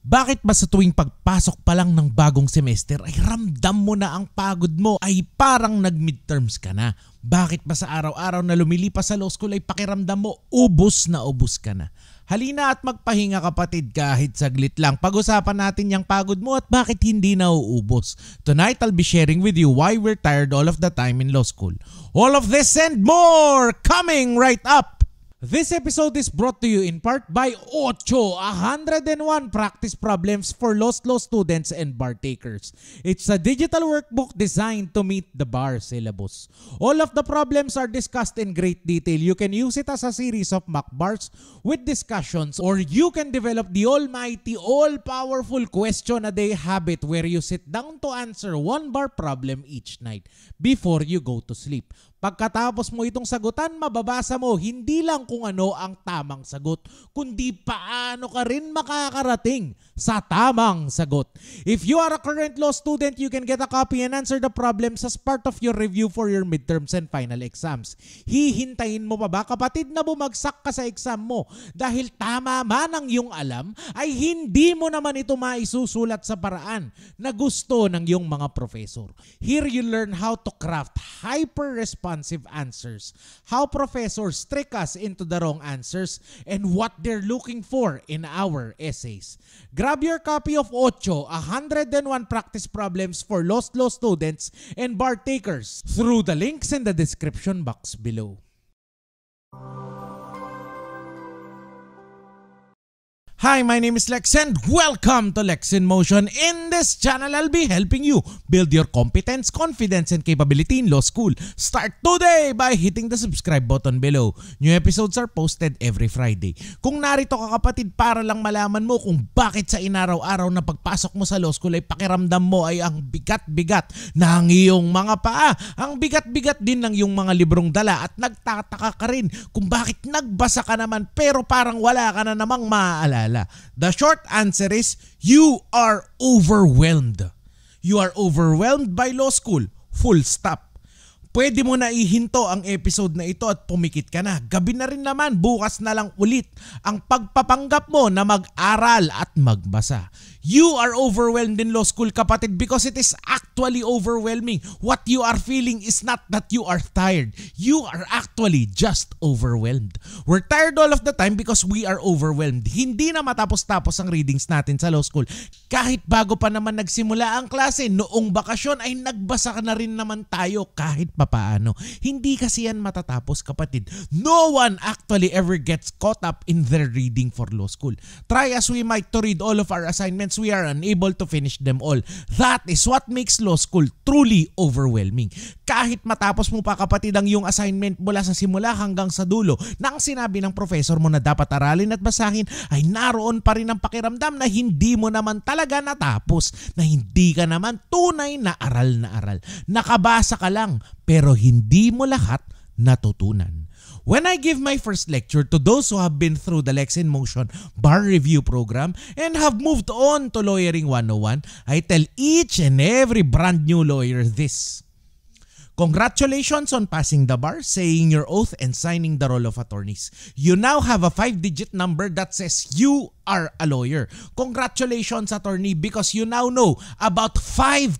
Bakit ba sa tuwing pagpasok pa lang ng bagong semester ay ramdam mo na ang pagod mo ay parang nag-midterms ka na? Bakit ba sa araw-araw na lumilipas sa law school ay pakiramdam mo ubos na ubos ka na? Halina at magpahinga kapatid kahit saglit lang. Pag-usapan natin yung pagod mo at bakit hindi nauubos. Tonight I'll be sharing with you why we're tired all of the time in law school. All of this and more coming right up! This episode is brought to you in part by Ocho, 101 practice problems for lost law students and bar takers. It's a digital workbook designed to meet the bar syllabus. All of the problems are discussed in great detail. You can use it as a series of mock bars with discussions, or you can develop the almighty, all-powerful question-a-day habit where you sit down to answer one bar problem each night before you go to sleep. Pagkatapos mo itong sagutan, mababasa mo hindi lang kung ano ang tamang sagot, kundi paano ka rin makakarating sa tamang sagot. If you are a current law student, you can get a copy and answer the problems as part of your review for your midterms and final exams. Hihintayin mo pa ba kapatid na bumagsak ka sa exam mo dahil tama man ang iyong alam ay hindi mo naman ito maisusulat sa paraan na gusto ng iyong mga professor. Here you learn how to craft hyper-responsive answers, how professors trick us into the wrong answers, and what they're looking for in our essays. Grab your copy of Ocho, 101 practice problems for lost law students and bar takers through the links in the description box below. Hi, my name is Lex and welcome to Lex in Motion. In this channel, I'll be helping you build your competence, confidence, and capability in law school. Start today by hitting the subscribe button below. New episodes are posted every Friday. Kung narito ka kapatid para lang malaman mo kung bakit sa inaraw-araw na pagpasok mo sa law school ay pakiramdam mo ay ang bigat-bigat ng iyong mga paa. Ang bigat-bigat din ng iyong mga librong dala at nagtataka ka rin kung bakit nagbasa ka naman pero parang wala ka na namang maaalala. The short answer is you are overwhelmed. You are overwhelmed by law school. Full stop. Pwede mo na ihinto ang episode na ito at pumikit ka na. Gabi na rin naman, bukas na lang ulit ang pagpapanggap mo na mag-aral at magbasa. You are overwhelmed in law school kapatid because it is actually overwhelming. What you are feeling is not that you are tired. You are actually just overwhelmed. We're tired all of the time because we are overwhelmed. Hindi na matapos-tapos ang readings natin sa law school. Kahit bago pa naman nagsimula ang klase, noong bakasyon ay nagbasa na rin naman tayo kahit papaano. Hindi kasi yan matatapos kapatid. No one actually ever gets caught up in their reading for law school. Try as we might to read all of our assignments, we are unable to finish them all. That is what makes law school truly overwhelming. Kahit matapos mo pa kapatid ang iyong assignment mula sa simula hanggang sa dulo, nang sinabi ng professor mo na dapat aralin at basahin, ay naroon pa rin ang pakiramdam na hindi mo naman talaga natapos, na hindi ka naman tunay na aral na aral. Nakabasa ka lang, pero hindi mo lahat natutunan. When I give my first lecture to those who have been through the Lex in Motion bar review program and have moved on to Lawyering 101, I tell each and every brand new lawyer this. Congratulations on passing the bar, saying your oath, and signing the roll of attorneys. You now have a 5-digit number that says you are a lawyer. Congratulations, attorney, because you now know about 5%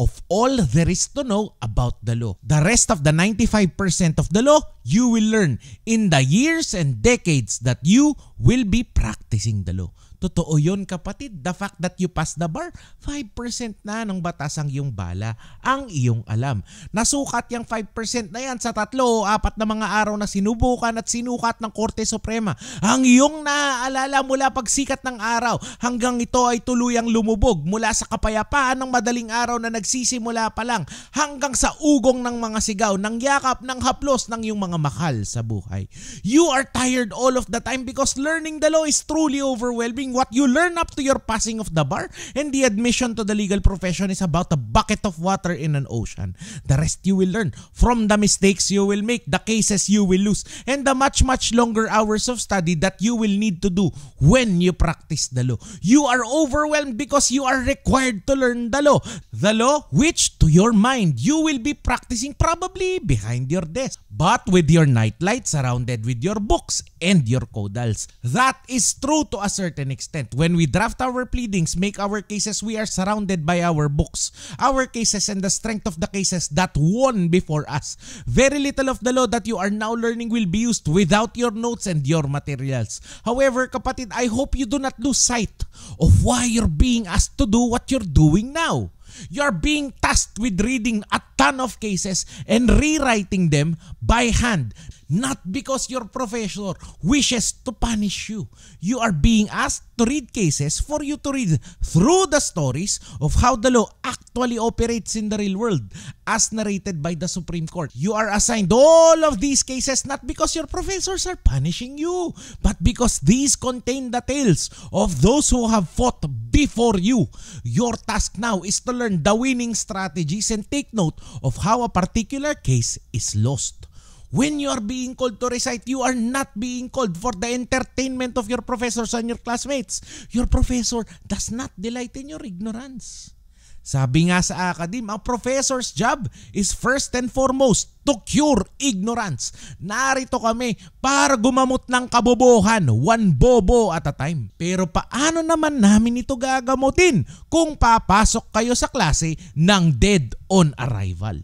of all there is to know about the law. The rest of the 95% of the law, you will learn in the years and decades that you will be practicing the law. Totoo yun kapatid. The fact that you pass the bar, 5% na ng batas ang iyong bala, ang iyong alam. Nasukat yung 5% na yan sa 3 o 4 na mga araw na sinubukan at sinukat ng Korte Suprema. Ang iyong naaalala mula pagsikat ng araw hanggang ito ay tuluyang lumubog, mula sa kapayapaan ng madaling araw na nagsisimula pa lang hanggang sa ugong ng mga sigaw, ng yakap, ng haplos ng iyong mga mahal sa buhay. You are tired all of the time because learning the law is truly overwhelming. What you learn up to your passing of the bar and the admission to the legal profession is about a bucket of water in an ocean. The rest you will learn from the mistakes you will make, the cases you will lose, and the much longer hours of study that you will need to do when you practice the law. You are overwhelmed because you are required to learn the law. The law which, to your mind, you will be practicing probably behind your desk. But with your nightlight surrounded with your books and your caudals. That is true to a certain extent. When we draft our pleadings, make our cases, we are surrounded by our books, our cases, and the strength of the cases that won before us. Very little of the law that you are now learning will be used without your notes and your materials. However, kapatid, I hope you do not lose sight of why you're being asked to do what you're doing now. You're being tasked with reading a ton of cases and rewriting them by hand. Not because your professor wishes to punish you. You are being asked to read cases for you to read through the stories of how the law actually operates in the real world as narrated by the Supreme Court. You are assigned all of these cases not because your professors are punishing you, but because these contain the tales of those who have fought before you. Your task now is to learn the winning strategies and take note of how a particular case is lost. When you are being called to recite, you are not being called for the entertainment of your professors and your classmates. Your professor does not delight in your ignorance. Sabi nga sa academe, ang professor's job is first and foremost to cure ignorance. Narito kami para gumamot ng kabobohan, one bobo at a time. Pero paano naman namin ito gagamutin kung papasok kayo sa klase ng dead on arrival?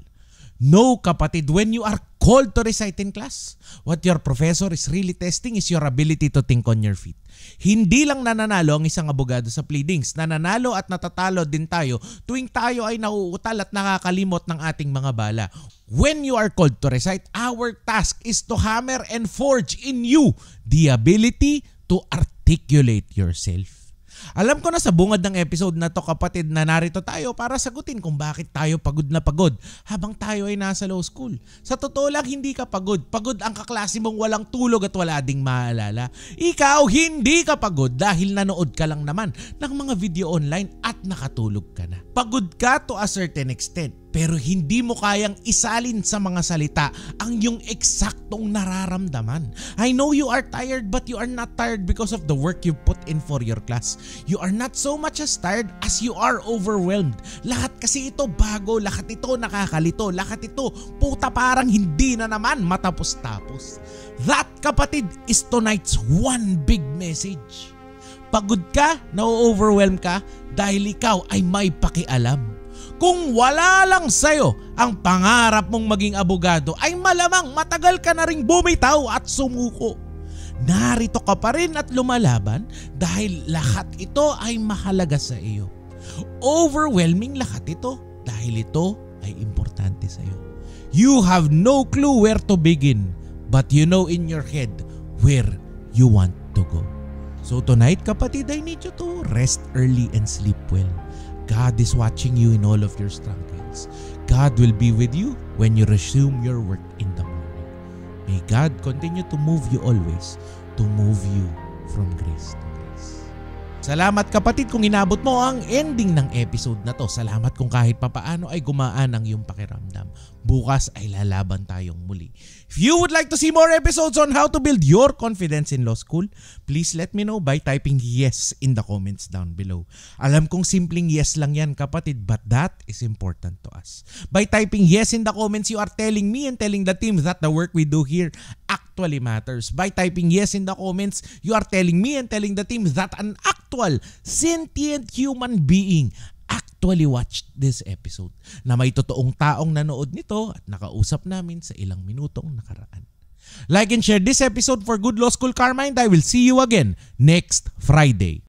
No, kapatid, when you are called to recite in class, what your professor is really testing is your ability to think on your feet. Hindi lang nananalo ang isang abogado sa pleadings, nananalo at natatalo din tayo tuwing tayo ay nauutal at nakakalimot ng ating mga bala. When you are called to recite, our task is to hammer and forge in you the ability to articulate yourself. Alam ko na sa bungad ng episode na to, kapatid, na narito tayo para sagutin kung bakit tayo pagod na pagod habang tayo ay nasa law school. Sa totoo lang, hindi ka pagod. Pagod ang kaklase mong walang tulog at wala ding maalala. Ikaw, hindi ka pagod dahil nanood ka lang naman ng mga video online at nakatulog ka na. Pagod ka to a certain extent, pero hindi mo kayang isalin sa mga salita ang yung eksaktong nararamdaman. I know you are tired, but you are not tired because of the work you put in for your class. You are not so much as tired as you are overwhelmed. Lahat kasi ito bago, lahat ito nakakalito, lahat ito puta parang hindi na naman matapos-tapos. That, kapatid, is tonight's one big message. Pagod ka, na-overwhelm ka dahil ikaw ay may pakialam. Kung wala lang sa'yo ang pangarap mong maging abogado, ay malamang matagal ka na ring bumitaw at sumuko. Narito ka pa rin at lumalaban dahil lahat ito ay mahalaga sa iyo. Overwhelming lahat ito dahil ito ay importante sa iyo. You have no clue where to begin, but you know in your head where you want to go. So tonight, kapatid, I need you to rest early and sleep well. God is watching you in all of your struggles. God will be with you when you resume your work in the morning. May God continue to move you always, to move you from grace to grace. Salamat, kapatid, kung inabot mo ang ending ng episode na to. Salamat kung kahit papaano ay gumaan ang iyong pakiramdam. Bukas ay lalaban tayong muli. If you would like to see more episodes on how to build your confidence in law school, please let me know by typing yes in the comments down below. Alam kong simpleng yes lang yan, kapatid, but that is important to us. By typing yes in the comments, you are telling me and telling the team that the work we do here actually matters. By typing yes in the comments, you are telling me and telling the team that an actual sentient human being actually watched this episode, na may totoong taong nanood nito at nakausap namin sa ilang minutong nakaraan. Like and share this episode for Good Law School Carmind. I will see you again next Friday.